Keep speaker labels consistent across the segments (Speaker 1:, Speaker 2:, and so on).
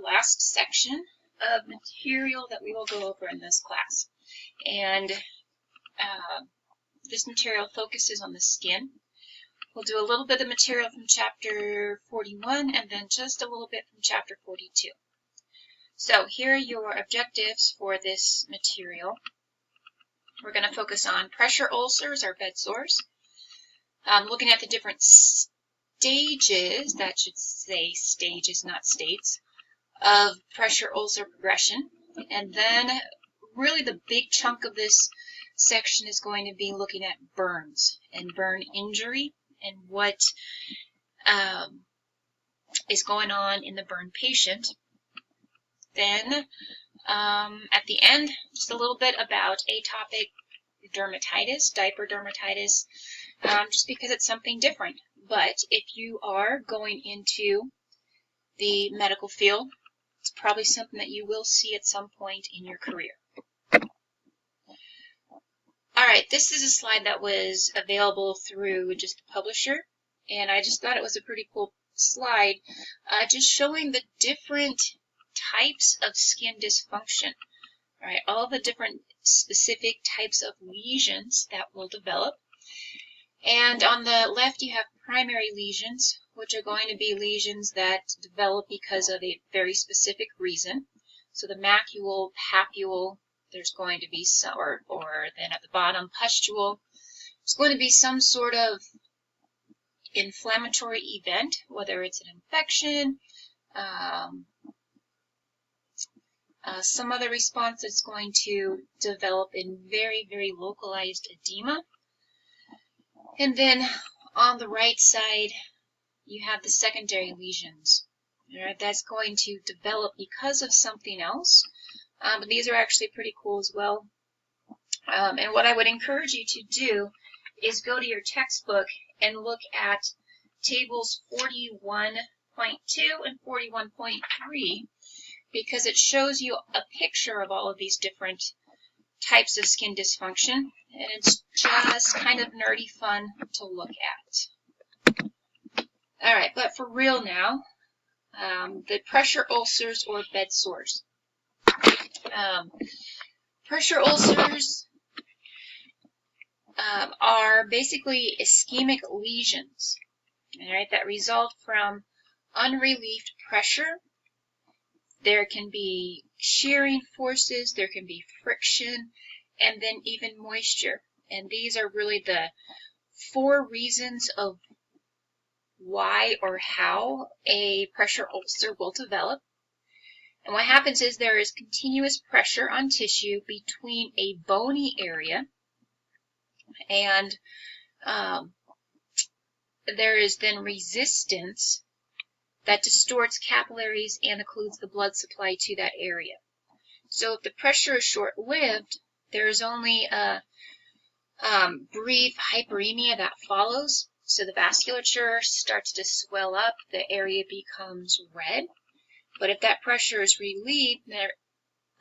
Speaker 1: last section of material that we will go over in this class. And this material focuses on the skin. We'll do a little bit of material from chapter 41 and then just a little bit from chapter 42. So here are your objectives for this material. We're going to focus on pressure ulcers or bed sores, looking at the different stages, that should say stages, not states, of pressure ulcer progression. And then really the big chunk of this section is going to be looking at burns and burn injury and what is going on in the burn patient. Then at the end, just a little bit about atopic dermatitis, diaper dermatitis, just because it's something different. But if you are going into the medical field, it's probably something that you will see at some point in your career. Alright, this is a slide that was available through just the publisher, and I just thought it was a pretty cool slide, just showing the different types of skin dysfunction. Alright, all the different specific types of lesions that will develop. And on the left you have primary lesions, which are going to be lesions that develop because of a very specific reason. So the macule, papule, there's going to be some, or then at the bottom, pustule. There's going to be some sort of inflammatory event, whether it's an infection, some other response that's going to develop in very, very localized edema. And then on the right side, you have the secondary lesions. Right? That's going to develop because of something else. But these are actually pretty cool as well. And what I would encourage you to do is go to your textbook and look at tables 41.2 and 41.3, because it shows you a picture of all of these different types of skin dysfunction, and it's just kind of nerdy fun to look at. Alright, but for real now, the pressure ulcers or bed sores. Pressure ulcers are basically ischemic lesions, right, that result from unrelieved pressure. There can be shearing forces, there can be friction, and then even moisture. And these are really the 4 reasons of why or how a pressure ulcer will develop. And what happens is there is continuous pressure on tissue between a bony area, and there is then resistance that distorts capillaries and occludes the blood supply to that area. So if the pressure is short-lived, there is only a brief hyperemia that follows. So the vasculature starts to swell up, the area becomes red. But if that pressure is relieved,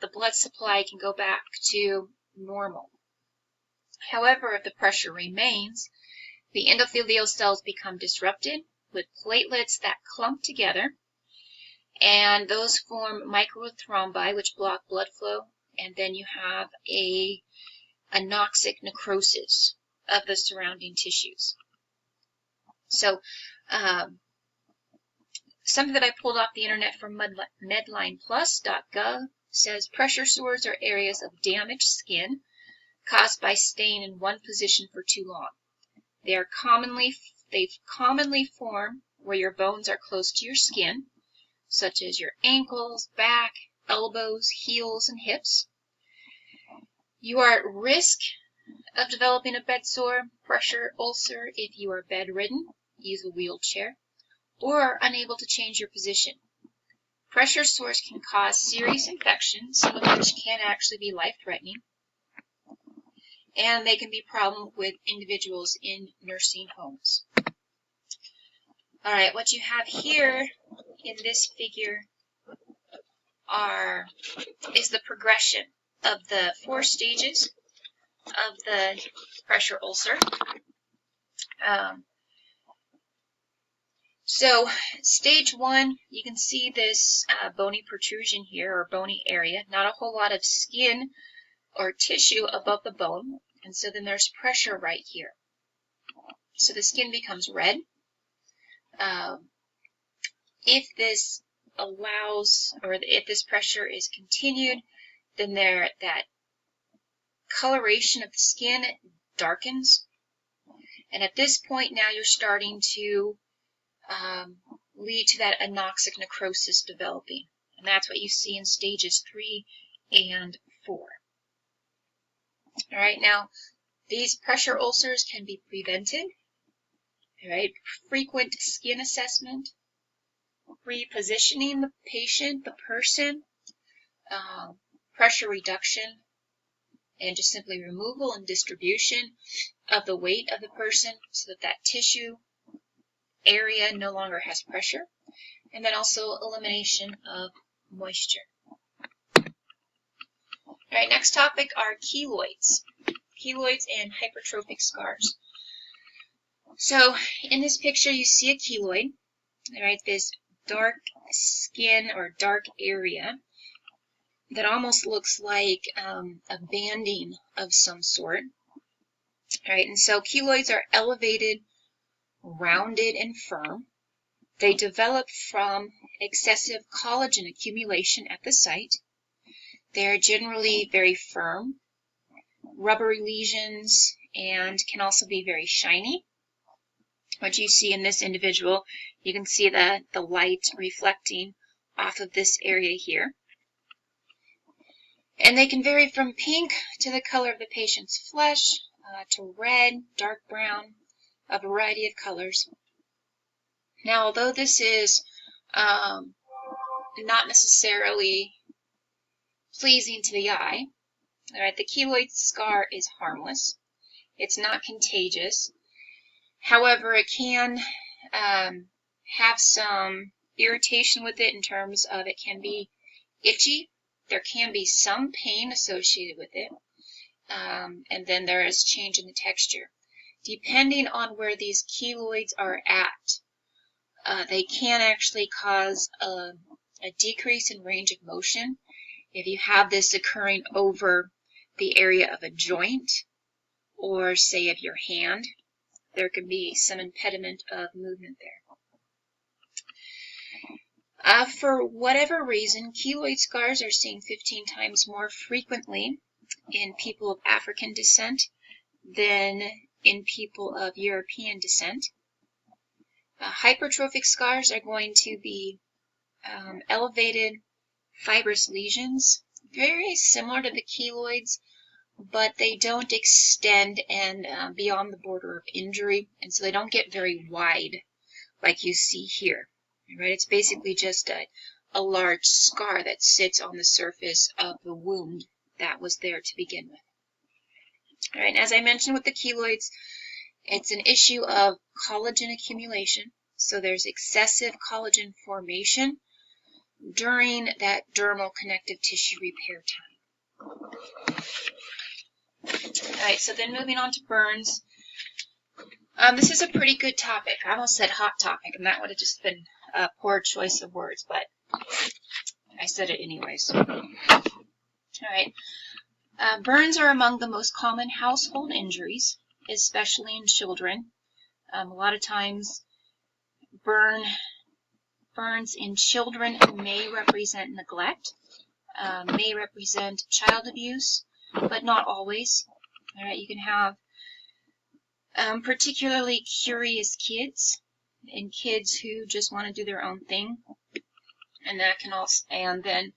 Speaker 1: the blood supply can go back to normal. However, if the pressure remains, the endothelial cells become disrupted with platelets that clump together, and those form microthrombi, which block blood flow, and then you have a anoxic necrosis of the surrounding tissues. So, something that I pulled off the internet from medlineplus.gov says pressure sores are areas of damaged skin caused by staying in one position for too long. They commonly form where your bones are close to your skin, such as your ankles, back, elbows, heels, and hips. You are at risk of developing a bed sore, pressure ulcer if you are bedridden, use a wheelchair, or are unable to change your position. Pressure sores can cause serious infections, some of which can actually be life-threatening, and they can be a problem with individuals in nursing homes. Alright, what you have here in this figure is the progression of the 4 stages of the pressure ulcer. So stage 1, you can see this bony protrusion here, or bony area, not a whole lot of skin or tissue above the bone, and so then there's pressure right here. So the skin becomes red. If this allows, or if this pressure is continued, then that coloration of the skin darkens. And at this point now you're starting to lead to that anoxic necrosis developing. And that's what you see in stages 3 and 4. All right, now these pressure ulcers can be prevented. All right, frequent skin assessment, repositioning the patient, the person, pressure reduction, and just simply removal and distribution of the weight of the person so that that tissue area no longer has pressure, and then also elimination of moisture. All right, next topic are keloids. Keloids and hypertrophic scars. So in this picture you see a keloid, all right, this dark skin or dark area that almost looks like a banding of some sort. All right, and so keloids are elevated, rounded, and firm. They develop from excessive collagen accumulation at the site. They are generally very firm, rubbery lesions, and can also be very shiny. What you see in this individual, you can see the light reflecting off of this area here. And they can vary from pink to the color of the patient's flesh, to red, dark brown, a variety of colors. Now, although this is not necessarily pleasing to the eye, all right, the keloid scar is harmless. It's not contagious. However, it can have some irritation with it in terms of it can be itchy. There can be some pain associated with it, and then there is change in the texture. Depending on where these keloids are at, they can actually cause a decrease in range of motion. If you have this occurring over the area of a joint, or say of your hand, there can be some impediment of movement there. For whatever reason, keloid scars are seen 15 times more frequently in people of African descent than in people of European descent. Hypertrophic scars are going to be elevated fibrous lesions, very similar to the keloids, but they don't extend and beyond the border of injury, and so they don't get very wide like you see here. Right? It's basically just a large scar that sits on the surface of the wound that was there to begin with. All right, and as I mentioned with the keloids, it's an issue of collagen accumulation. So there's excessive collagen formation during that dermal connective tissue repair time. All right, so then moving on to burns. This is a pretty good topic. I almost said hot topic, and that would have just been a poor choice of words, but I said it anyways. All right. Burns are among the most common household injuries, especially in children. A lot of times, burns in children may represent neglect, may represent child abuse, but not always. All right, you can have particularly curious kids and kids who just want to do their own thing, and that can also, and then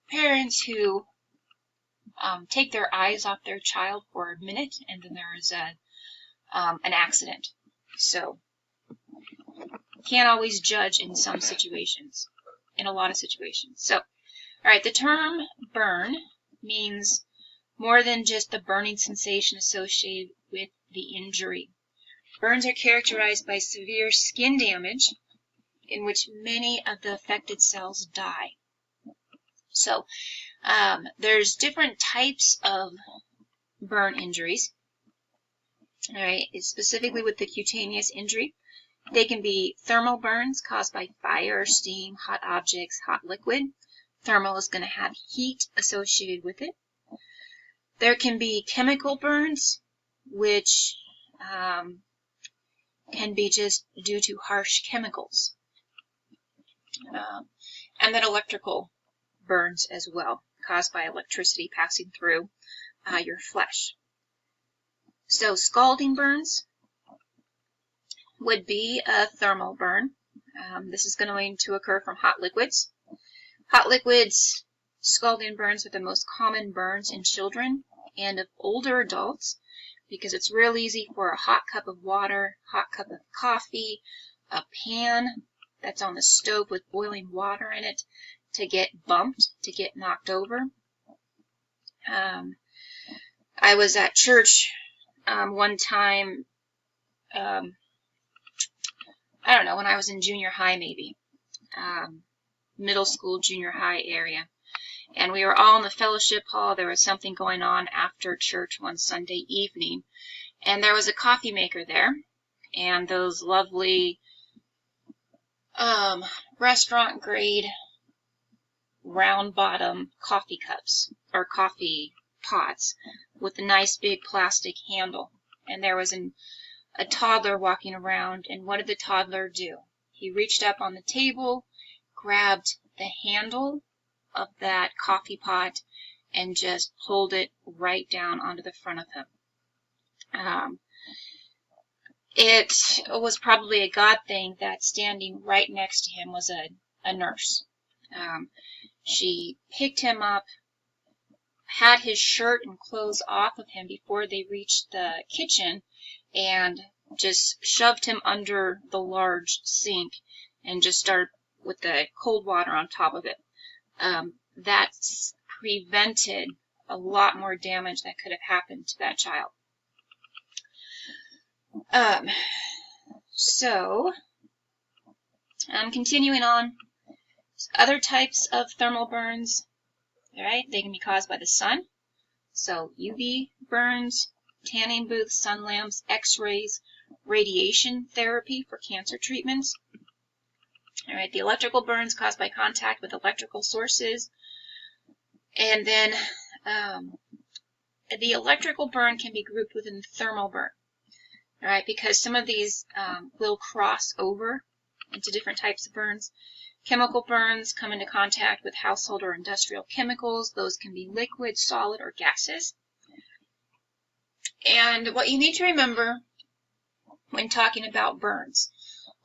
Speaker 1: parents who take their eyes off their child for a minute, and then there is an accident. So can't always judge in some situations, in a lot of situations. So, all right, the term burn means more than just the burning sensation associated with the injury. Burns are characterized by severe skin damage in which many of the affected cells die. So there's different types of burn injuries. All right, specifically with the cutaneous injury, They can be thermal burns caused by fire, steam, hot objects, hot liquid. Thermal is going to have heat associated with it. There can be chemical burns, which can be just due to harsh chemicals. And then electrical burns as well, caused by electricity passing through your flesh. So scalding burns would be a thermal burn. This is going to occur from hot liquids. Hot liquids, scalding burns are the most common burns in children and of older adults, because it's real easy for a hot cup of water, hot cup of coffee, a pan that's on the stove with boiling water in it to get bumped, to get knocked over. I was at church one time, I don't know, when I was in junior high maybe, middle school, junior high area. And we were all in the fellowship hall. There was something going on after church one Sunday evening. And there was a coffee maker there. And those lovely restaurant grade round bottom coffee cups or coffee pots with a nice big plastic handle. And there was a toddler walking around. And what did the toddler do? He reached up on the table, grabbed the handle of that coffee pot and just pulled it right down onto the front of him. It was probably a God thing that standing right next to him was a nurse. She picked him up, had his shirt and clothes off of him before they reached the kitchen, and just shoved him under the large sink and just started with the cold water on top of it. That's prevented a lot more damage that could have happened to that child. So, continuing on, other types of thermal burns, right? They can be caused by the sun. So UV burns, tanning booths, sun lamps, x-rays, radiation therapy for cancer treatments. All right, the electrical burns caused by contact with electrical sources. And then the electrical burn can be grouped within the thermal burn. All right, because some of these will cross over into different types of burns. Chemical burns come into contact with household or industrial chemicals. Those can be liquid, solid, or gases. And what you need to remember when talking about burns,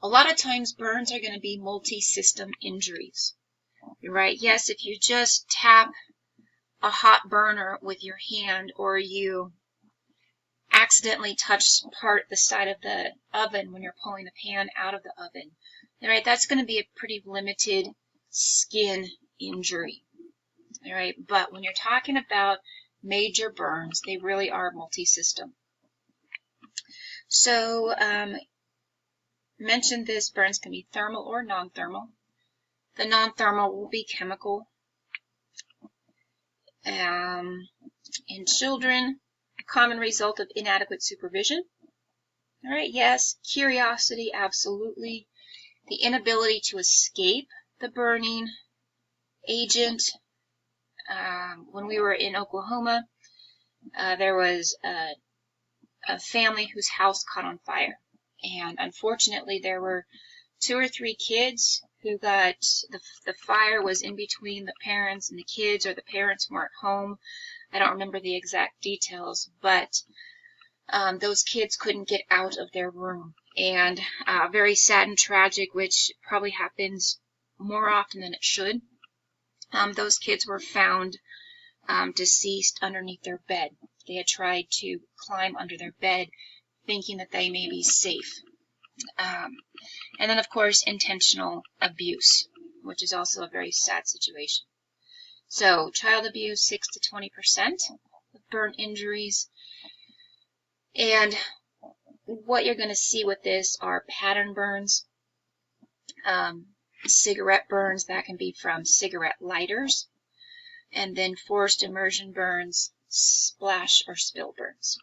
Speaker 1: a lot of times burns are going to be multi-system injuries. Right? Yes, if you just tap a hot burner with your hand, or you accidentally touch the side of the oven when you're pulling the pan out of the oven, right, that's going to be a pretty limited skin injury. All right, but when you're talking about major burns, they really are multi-system. So, mentioned this, burns can be thermal or non-thermal. The non-thermal will be chemical. In children, a common result of inadequate supervision. All right, yes, curiosity, absolutely. The inability to escape the burning agent. When we were in Oklahoma, there was a family whose house caught on fire. And unfortunately, there were 2 or 3 kids who got, the fire was in between the parents and the kids, or the parents weren't home. I don't remember the exact details, but those kids couldn't get out of their room. And very sad and tragic, which probably happens more often than it should. Those kids were found deceased underneath their bed. They had tried to climb under their bed, thinking that they may be safe. And then, of course, intentional abuse, which is also a very sad situation. So, child abuse, 6 to 20% of burn injuries. And what you're going to see with this are pattern burns, cigarette burns, that can be from cigarette lighters, and then forced immersion burns, splash or spill burns.